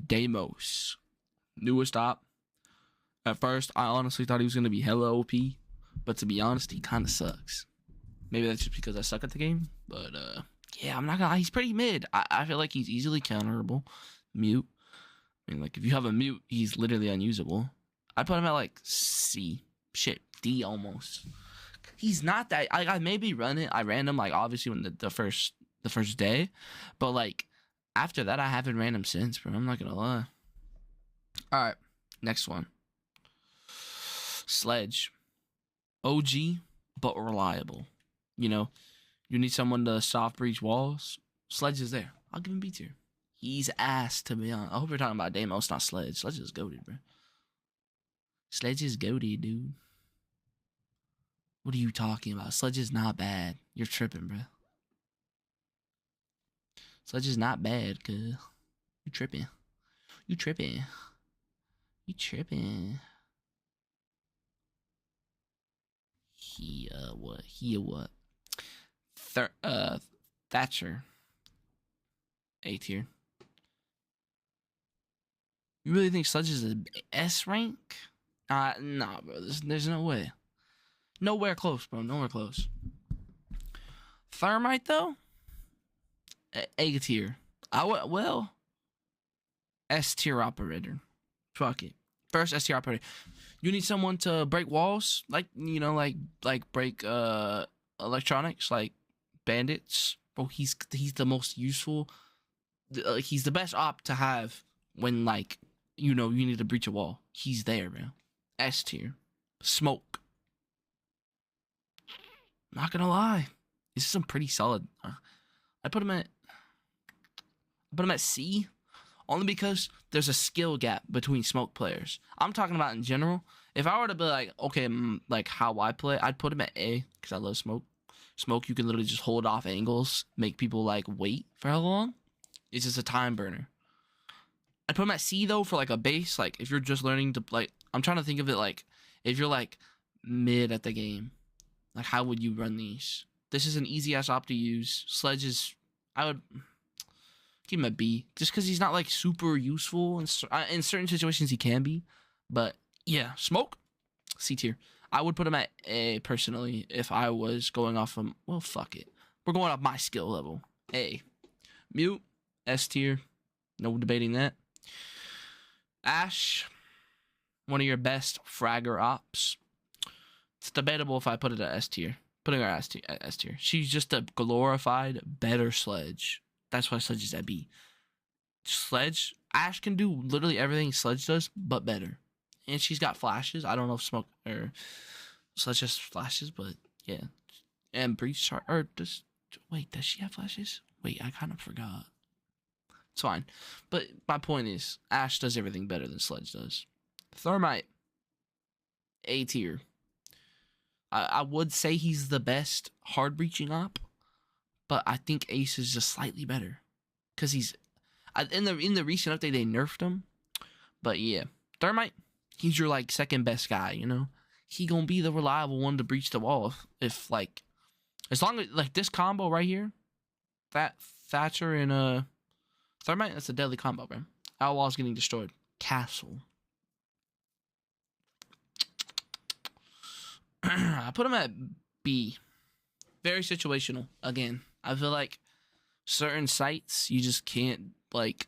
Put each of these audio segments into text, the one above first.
Deimos, newest op. At first, I honestly thought he was gonna be hella OP, but to be honest, he kind of sucks. Maybe that's just because I suck at the game, but yeah, I'm not gonna lie, he's pretty mid. I feel like he's easily counterable. Mute. I mean, like, if you have a mute, he's literally unusable. I put him at, like, C. Shit, D almost. He's not that... I maybe I ran him, like, obviously when the first day. But, like, after that, I haven't ran him since, bro. I'm not gonna lie. Alright, next one. Sledge. OG, but reliable. You know, you need someone to soft breach walls. Sledge is there. I'll give him B tier. He's ass, to be honest. I hope you're talking about Deimos, not Sledge. Sledge is goated, bro. Sledge is goated, dude. What are you talking about? Sledge is not bad. You're tripping, bro. Sledge is not bad, cuz. You tripping. You tripping. You tripping. He, what? He, what? Thatcher. A tier. You really think Sledge is an S rank? Nah, bro. There's no way. Nowhere close, bro. Nowhere close. Thermite, though? A tier. Well, S tier operator. Fuck it. First S tier operator. You need someone to break walls, like, you know, like break electronics, like bandits. Bro, he's the most useful. He's the best op to have when, like, you know, you need to breach a wall. He's there, bro. S tier. Smoke. Not gonna lie, this is some pretty solid. I put him at C, only because there's a skill gap between smoke players. I'm talking about in general. If I were to be like, okay, like how I play, I'd put him at A because I love smoke. Smoke, you can literally just hold off angles, make people like wait for how long. It's just a time burner. I'd put him at C though for like a base. Like if you're just learning to, like, I'm trying to think of it like if you're like mid at the game. Like, how would you run these? This is an easy-ass op to use. Sledge is... I would give him a B. Just because he's not, like, super useful. In certain situations, he can be. But, yeah. Smoke? C tier. I would put him at A, personally, if I was going off of... Well, fuck it. We're going off my skill level. A. Mute. S tier. No debating that. Ash. One of your best fragger ops. It's debatable if I put it at S tier. Putting her at S tier. She's just a glorified, better Sledge. That's why Sledge is at B. Sledge, Ash can do literally everything Sledge does, but better. And she's got flashes. I don't know if Smoke or Sledge has flashes, but yeah. And Breach chart, or does she have flashes? Wait, I kind of forgot. It's fine. But my point is, Ash does everything better than Sledge does. Thermite, A tier. I would say he's the best hard breaching op, but I think Ace is just slightly better because he's in the recent update they nerfed him. But yeah, Thermite, he's your like second best guy. You know, he gonna be the reliable one to breach the wall if like as long as like this combo right here, Thatcher and Thermite, that's a deadly combo, bro. Our wall's getting destroyed. Castle. I put him at B. Very situational. Again, I feel like certain sites you just can't like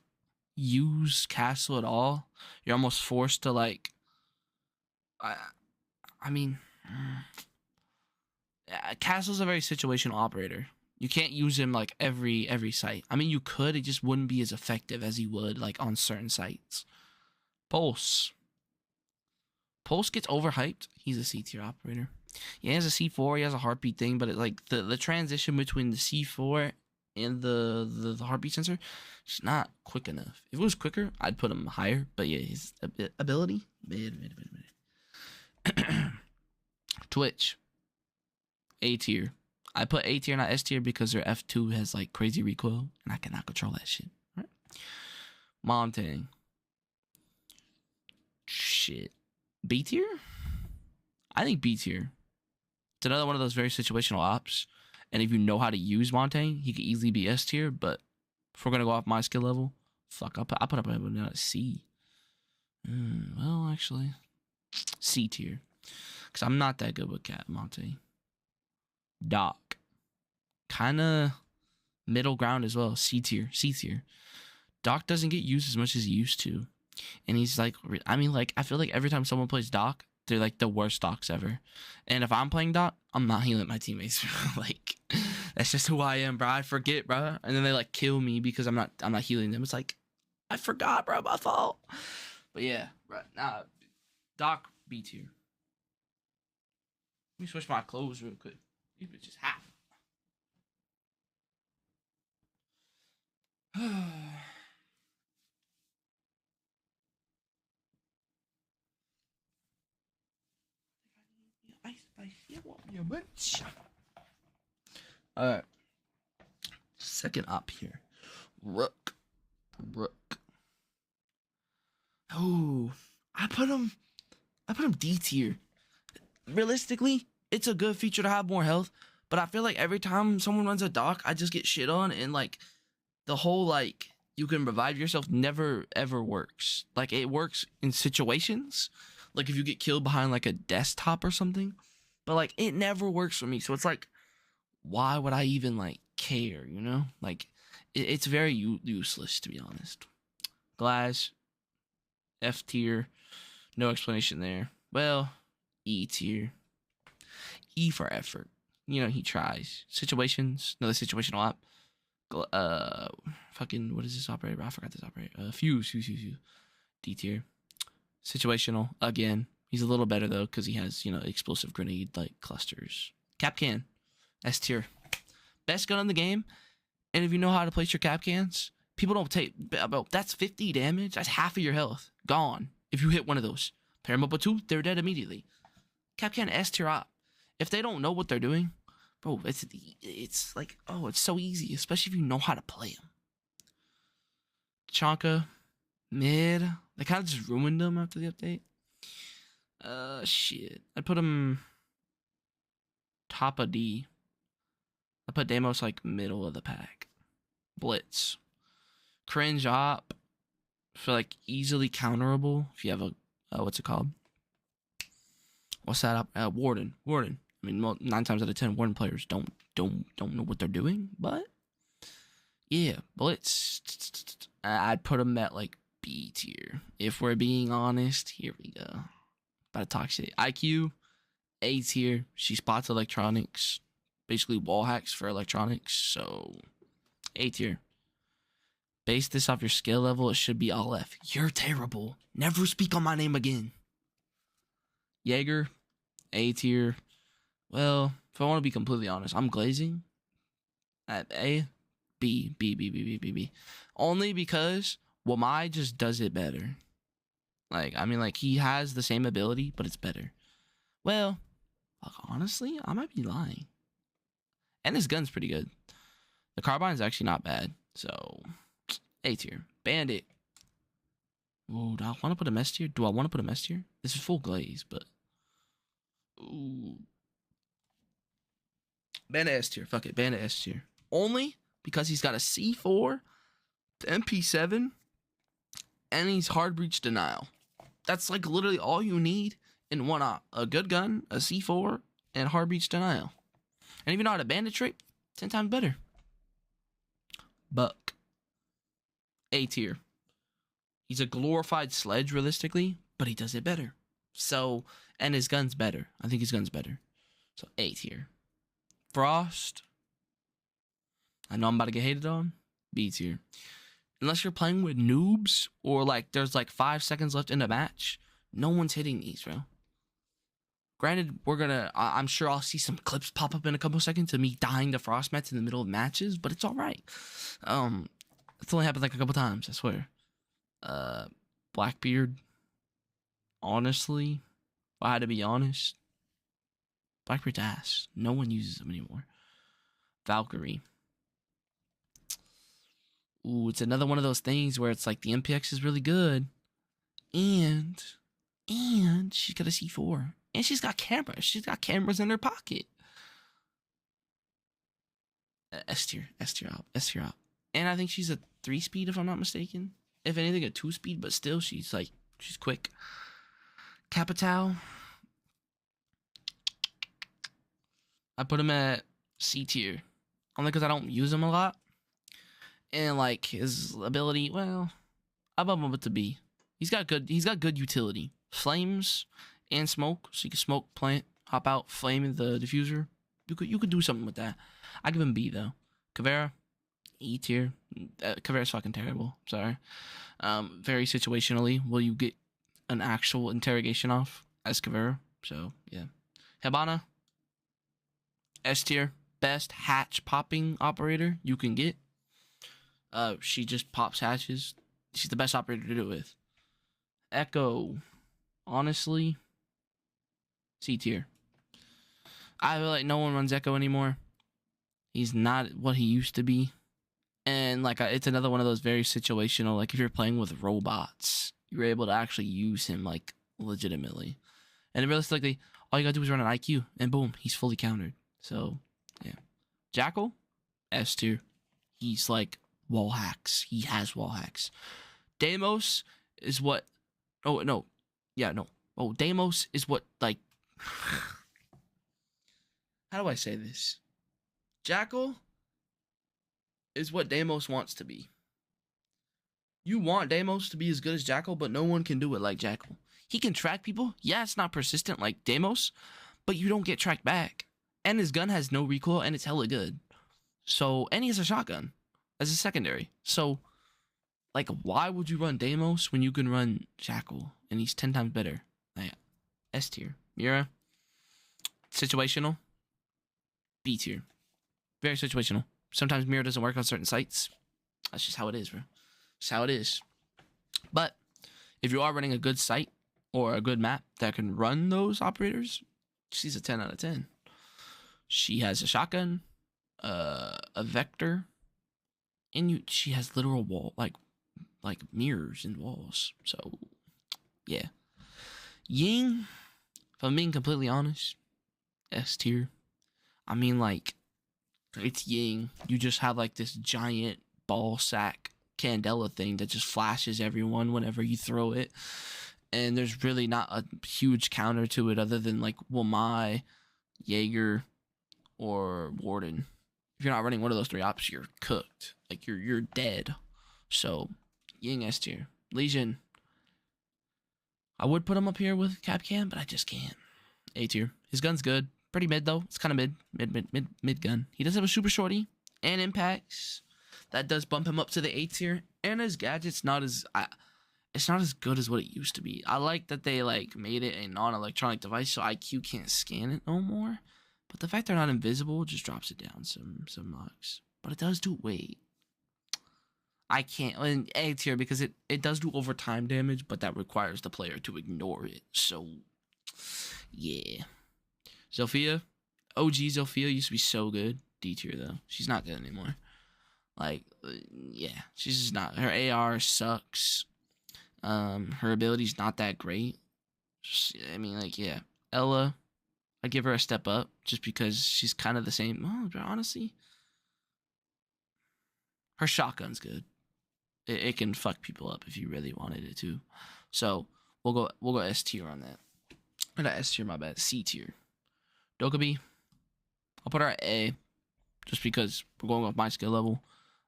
use Castle at all. You're almost forced to like. I mean, Castle's a very situational operator. You can't use him like every site. I mean, you could. It just wouldn't be as effective as you would like on certain sites. Pulse gets overhyped. He's a C tier operator. Yeah, he has a C4. He has a heartbeat thing, but it, like the transition between the C4 and the heartbeat sensor, it's not quick enough. If it was quicker, I'd put him higher. But yeah, his ability mid. Twitch, A tier. I put A tier, not S tier, because their F2 has like crazy recoil, and I cannot control that shit. Right? Montang. Shit. B tier? I think B tier. It's another one of those very situational ops. And if you know how to use Montang, he could easily be S tier. But if we're going to go off my skill level, Fuck, I'll put up a C. Well, actually, C tier. Because I'm not that good with Cat Monte. Doc. Kind of middle ground as well. C tier. C tier. Doc doesn't get used as much as he used to. And he's like, I mean, like, I feel like every time someone plays Doc, they're like the worst Docs ever. And if I'm playing Doc, I'm not healing my teammates. Like, that's just who I am, bro. I forget, bro. And then they like kill me because I'm not healing them. It's like, I forgot, bro. My fault. But yeah, bro. Nah, Doc B tier. Let me switch my clothes real quick. These bitches hot. Alright. Second up here. Rook. Oh, I put him D tier. Realistically, it's a good feature to have more health, but I feel like every time someone runs a Doc, I just get shit on, and like the whole like you can revive yourself never ever works. Like it works in situations, like if you get killed behind like a desktop or something, but like it never works for me. So it's like, why would I even like care? You know, like it's very useless, to be honest. Glass, F tier, no explanation there. Well, E tier. E for effort. You know, he tries. Situations, another situational app. Fucking, what is this operator? I forgot this operator. Fuse. D tier. Situational, again. He's a little better, though, because he has, you know, explosive grenade, like, clusters. Capcan. S tier. Best gun in the game. And if you know how to place your cap cans, people don't take, that's 50 damage. That's half of your health. Gone. If you hit one of those. Pair them up with two, they're dead immediately. Capcan S tier op. If they don't know what they're doing, bro, it's like, oh, it's so easy, especially if you know how to play them. Chonka, mid. They kind of just ruined them after the update. Shit. I'd put him top of D. I put Deimos like middle of the pack. Blitz. Cringe op. For like easily counterable. If you have a, what's it called? What's that up? Warden. I mean, 9 times out of 10, Warden players don't know what they're doing. But yeah, Blitz. I'd put him at like B tier. If we're being honest, here we go. About to talk shit. IQ, A tier. She spots electronics. Basically wall hacks for electronics. So A tier. Base this off your skill level. It should be all F. You're terrible. Never speak on my name again. Jaeger, A tier. Well, if I want to be completely honest, I'm glazing at A, B. Only because Wamai just does it better. Like, I mean, like, he has the same ability, but it's better. Well, honestly, I might be lying. And his gun's pretty good. The carbine's actually not bad. So, A tier. Bandit. Ooh, do I want to put a mess tier? Do I want to put a mess tier? This is full glaze, but... Ooh. Bandit S tier. Fuck it. Bandit S tier. Only because he's got a C4, MP7, and he's hard breach denial. That's like literally all you need in one op. A good gun, a C4, and hard breach denial. And if you know how to bandit trick, 10 times better. Buck. A tier. He's a glorified sledge, realistically, but he does it better. So, and his gun's better. I think his gun's better. So, A tier. Frost. I know I'm about to get hated on. B tier. Unless you're playing with noobs or like there's like 5 seconds left in a match, no one's hitting these, bro. Granted, I'm sure I'll see some clips pop up in a couple seconds of me dying to frost mats in the middle of matches, but it's all right. It's only happened like a couple times, I swear. Blackbeard. Honestly, if I had to be honest, Blackbeard's ass. No one uses them anymore. Valkyrie. Ooh, it's another one of those things where it's like the MPX is really good. And she's got a C4. And she's got cameras. She's got cameras in her pocket. S tier up. And I think she's a 3-speed if I'm not mistaken. if anything, a 2-speed, but still, she's quick. Capital, I put him at C tier, only because I don't use him a lot, and like his ability, well, I bump him up to B. He's got good utility, flames and smoke, so you can smoke, plant, hop out, flame in the diffuser. You could do something with that. I give him B though. Caveira, E tier. Caveira's fucking terrible. Sorry. Very situationally, will you get an actual interrogation off as Caveira? So yeah. Hibana, S tier. Best hatch popping operator you can get. She just pops hatches. She's the best operator to do it with. Echo, honestly, C tier. I feel like no one runs Echo anymore. He's not what he used to be. And like it's another one of those very situational, like if you're playing with robots, you're able to actually use him like legitimately. And realistically, all you gotta do is run an IQ and boom, he's fully countered. So yeah. Jackal, S tier. He's like wall hacks. He has wall hacks. Deimos is what Deimos is what, like, how do I say this? Jackal is what Deimos wants to be. You want Deimos to be as good as Jackal, but no one can do it like Jackal. He can track people. Yeah, it's not persistent like Deimos, but you don't get tracked back. And his gun has no recoil, and it's hella good. So, and he has a shotgun as a secondary. So, like, why would you run Deimos when you can run Jackal, and he's 10 times better? Like, S tier. Mira, situational. B tier. Very situational. Sometimes Mira doesn't work on certain sites. That's just how it is, bro. Just how it is. But if you are running a good site or a good map that can run those operators, she's a 10 out of 10. She has a shotgun, a vector, and she has literal wall, like mirrors and walls. So yeah. Ying, if I'm being completely honest, S tier. I mean, like, it's Ying. You just have like this giant ball sack Candela thing that just flashes everyone whenever you throw it. And there's really not a huge counter to it other than like Wamai, Jaeger, or Warden. If you're not running one of those 3 ops, you're cooked. Like you're dead. So Ying S tier. Legion, I would put him up here with Capcan, but I just can't. A tier. His gun's good. Pretty mid though. It's kind of mid gun. He does have a super shorty and impacts. That does bump him up to the A tier. And his gadget's it's not as good as what it used to be. I like that they like made it a non-electronic device, so IQ can't scan it no more. But the fact they're not invisible just drops it down some marks. But it does do weight. I can't in A tier because it does do overtime damage, but that requires the player to ignore it. So yeah. Zofia, OG Zofia used to be so good. D tier though. She's not good anymore. Like, yeah, she's just not. Her AR sucks. Her ability's not that great. I mean, like, yeah. Ella, I give her a step up just because she's kind of the same. Oh, honestly, her shotgun's good. It can fuck people up if you really wanted it to. So we'll go S tier on that. Not S tier, my bad. C tier. Dokkaebi, I'll put her at A, just because we're going off my skill level.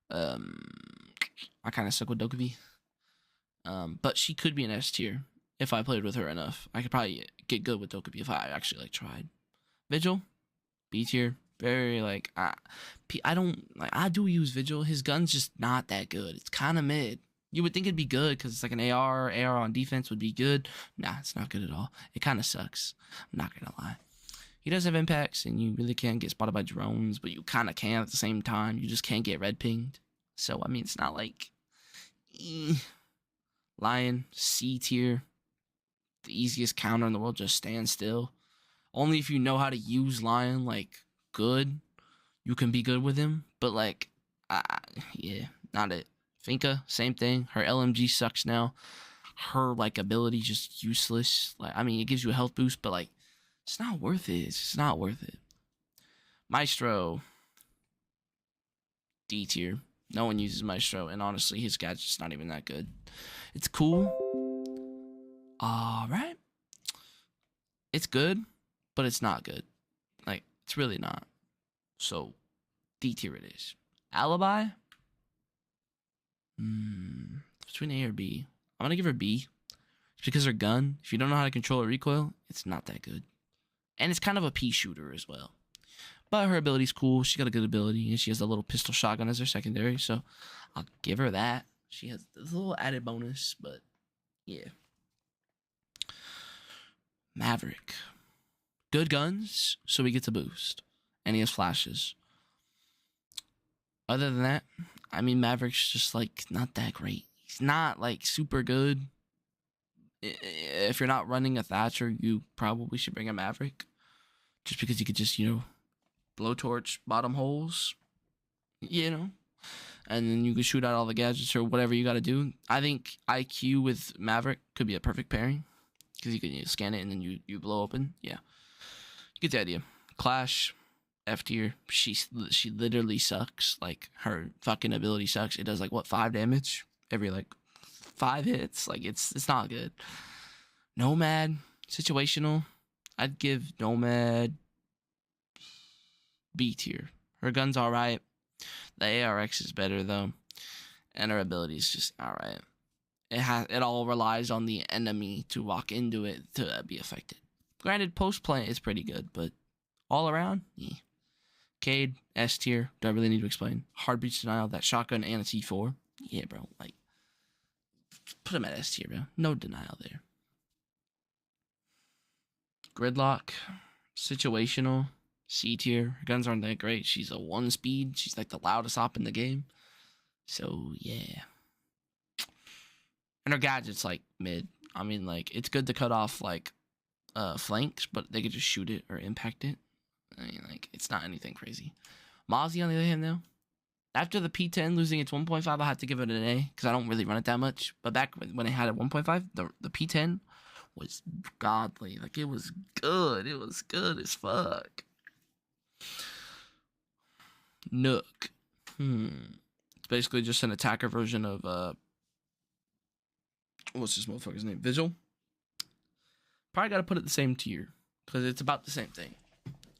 I kind of suck with Dokkaebi. But she could be an S tier if I played with her enough. I could probably get good with Dokkaebi if I actually like tried. Vigil, B tier. Very like I don't like. I do use Vigil. His gun's just not that good. It's kind of mid. You would think it'd be good because it's like an AR. AR on defense would be good. Nah, it's not good at all. It kind of sucks. I'm not gonna lie. He does have impacts, and you really can't get spotted by drones, but you kind of can at the same time. You just can't get red pinged. So I mean, it's not like Lion, C tier. The easiest counter in the world, just stand still. Only if you know how to use Lion like good, you can be good with him. But like, yeah, not it. Finka, same thing. Her LMG sucks now. Her like ability just useless. Like, I mean, it gives you a health boost, but like, it's not worth it. It's just not worth it. Maestro, D tier. No one uses Maestro, and honestly, his gadget's not even that good. It's cool. All right. It's good, but it's not good. Like, it's really not. So, D tier it is. Alibi? Between A or B. I'm going to give her B. It's because her gun, if you don't know how to control a recoil, it's not that good. And it's kind of a pea shooter as well. But her ability's cool. She got a good ability, and she has a little pistol shotgun as her secondary, so I'll give her that. She has a little added bonus, but yeah. Maverick. Good guns, so he gets a boost. And he has flashes. Other than that, I mean, Maverick's just, like, not that great. He's not, like, super good. If you're not running a Thatcher, you probably should bring a Maverick. Just because you could just, blowtorch bottom holes, and then you can shoot out all the gadgets or whatever you got to do. I think IQ with Maverick could be a perfect pairing because you can scan it and then you blow open. Yeah, you get the idea. Clash, F tier. She literally sucks. Like, her fucking ability sucks. It does 5 damage every 5 hits. Like, it's not good. Nomad, situational. I'd give Nomad B tier. Her gun's alright. The ARX is better though, and her ability is just alright. It all relies on the enemy to walk into it to be affected. Granted, post play is pretty good, but all around, yeah. Cade, S tier. Do I really need to explain? Hard breach denial, that shotgun and a C4. Yeah, bro. Put him at S tier, bro. No denial there. Gridlock, situational. C tier. Her guns aren't that great. She's a 1 speed. She's the loudest op in the game. So, yeah. And her gadget's mid. I mean, it's good to cut off flanks, but they could just shoot it or impact it. I mean, it's not anything crazy. Mozzie, on the other hand, though, after the P10 losing its 1.5, I had to give it an A because I don't really run it that much. But back when it had a 1.5, the P10 was godly. It was good. It was good as fuck. Nook. It's basically just an attacker version of what's this motherfucker's name? Vigil. Probably got to put it the same tier because it's about the same thing.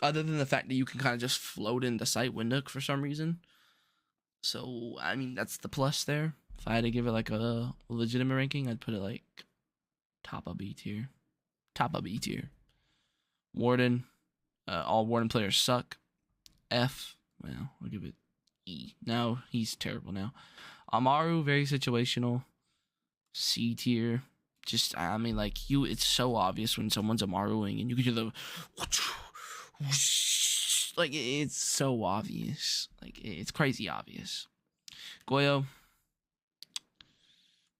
Other than the fact that you can kind of just float into sight with Nook for some reason. So I mean, that's the plus there. If I had to give it a legitimate ranking, I'd put it top of B tier. Top of B tier. Warden. All Warden players suck. F. Well, I'll give it E. No, he's terrible now. Amaru, very situational. C tier. Just, I mean, it's so obvious when someone's Amaruing and you can hear the it's so obvious. It's crazy obvious. Goyo,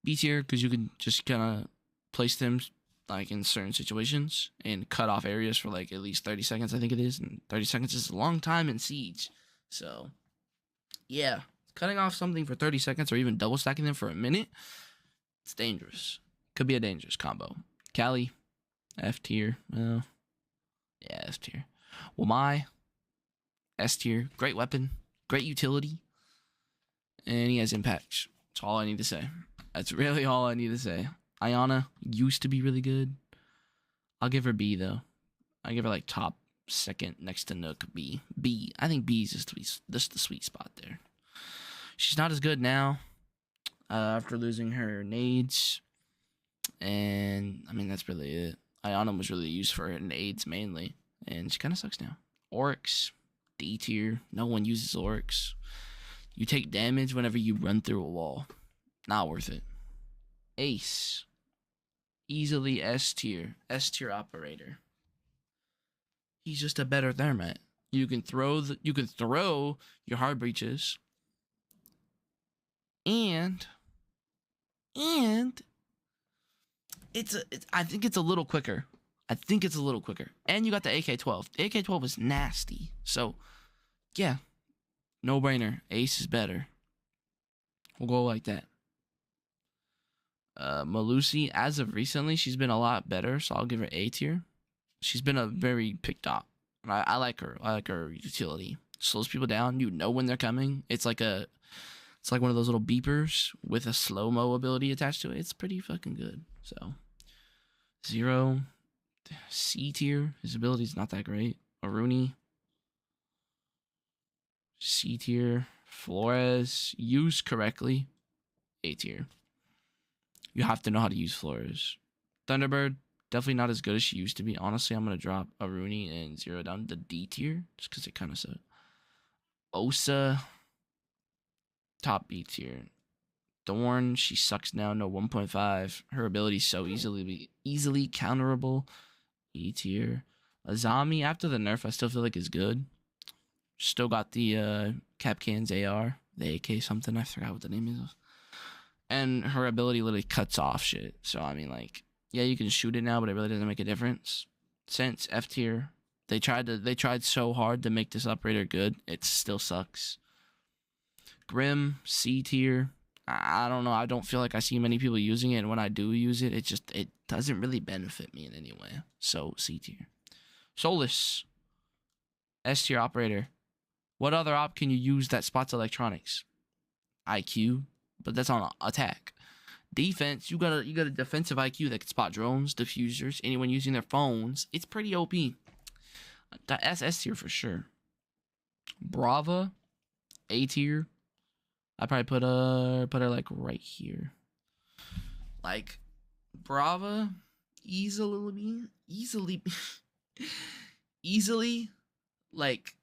B tier, because you can just kind of place them in certain situations and cut off areas for at least 30 seconds, I think it is. And 30 seconds is a long time in Siege. So, yeah. Cutting off something for 30 seconds or even double stacking them for a minute, it's dangerous. Could be a dangerous combo. Kali, F tier. Yeah, F tier. Wamai, S tier. Great weapon. Great utility. And he has impact. That's all I need to say. That's really all I need to say. Ayana used to be really good. I'll give her B, though. I give her top second next to Nook. B. I think B is just the sweet spot there. She's not as good now after losing her nades. And, I mean, that's really it. Ayana was really used for her nades mainly. And she kind of sucks now. Oryx, D tier. No one uses Oryx. You take damage whenever you run through a wall. Not worth it. Ace. Easily S tier. S tier operator. He's just a better thermite. You can throw your hard breaches. And I think it's a little quicker. And you got the AK-12. The AK-12 is nasty. So, yeah. No brainer. Ace is better. We'll go like that. Malusi, as of recently, she's been a lot better, so I'll give her A tier. She's been a very picked op. I like her. I like her utility. Slows people down. You know when they're coming. It's like a It's like one of those little beepers with a slow-mo ability attached to it. It's pretty fucking good. So, 0. C tier. His ability's not that great. Rooney. C tier. Flores. Used correctly. A tier. You have to know how to use Flores. Thunderbird. Definitely not as good as she used to be. Honestly, I'm going to drop a Rooney and 0 down to D tier. Just because it kind of sucked. Osa. Top B tier. Thorn. She sucks now. No 1.5. Her ability is so easily counterable. E tier. Azami, after the nerf, I still feel like is good. Still got the Capcan's AR. The AK something. I forgot what the name is. And her ability literally cuts off shit. So, I mean, like, yeah, you can shoot it now, but it really doesn't make a difference. Sense, F tier. They tried so hard to make this operator good. It still sucks. Grim, C tier. I don't know. I don't feel like I see many people using it. And when I do use it, it doesn't really benefit me in any way. So, C tier. Solus. S tier operator. What other op can you use that spots electronics? IQ. But that's on attack. Defense, you got a defensive IQ that can spot drones, diffusers, anyone using their phones. It's pretty OP. That's S tier for sure. Brava, A tier. I probably put her like right here. Like Brava, easily, like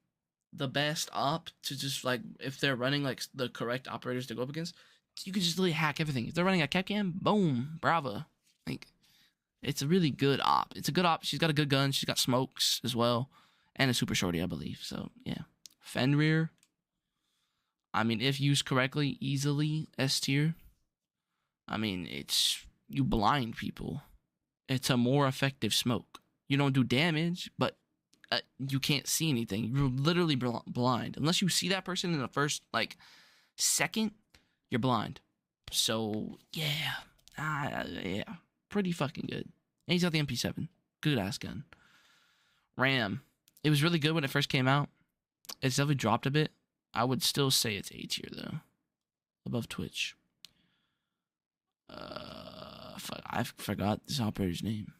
the best op to just like if they're running like the correct operators to go up against. You can just literally hack everything. If they're running a Capcam, boom, Brava. Like, it's a really good op. It's a good op. She's got a good gun. She's got smokes as well. And a super shorty, I believe. So, yeah. Fenrir. I mean, if used correctly, easily S tier. I mean, you blind people. It's a more effective smoke. You don't do damage, but you can't see anything. You're literally blind. Unless you see that person in the first, like, second, you're blind. So, yeah. Yeah. Pretty fucking good. And he's got the MP7. Good ass gun. RAM. It was really good when it first came out. It's definitely dropped a bit. I would still say it's A tier, though. Above Twitch. I forgot this operator's name.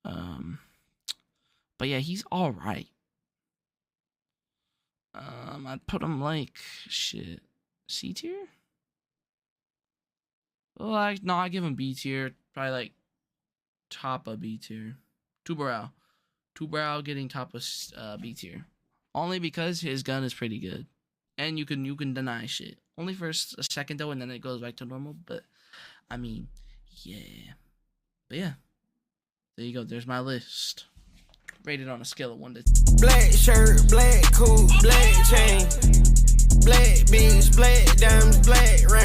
But yeah, he's alright. I'd put him like, shit. C tier? Well, I give him B tier. Probably like top of B tier. Two-Brow getting top of B tier. Only because his gun is pretty good. And you can deny shit. Only for a second though, and then it goes back to normal. But, I mean, yeah. But yeah. There you go. There's my list. Rated on a scale of 1 to 10. Black shirt, black coat, black chain. Black beans, black diamonds, black rain.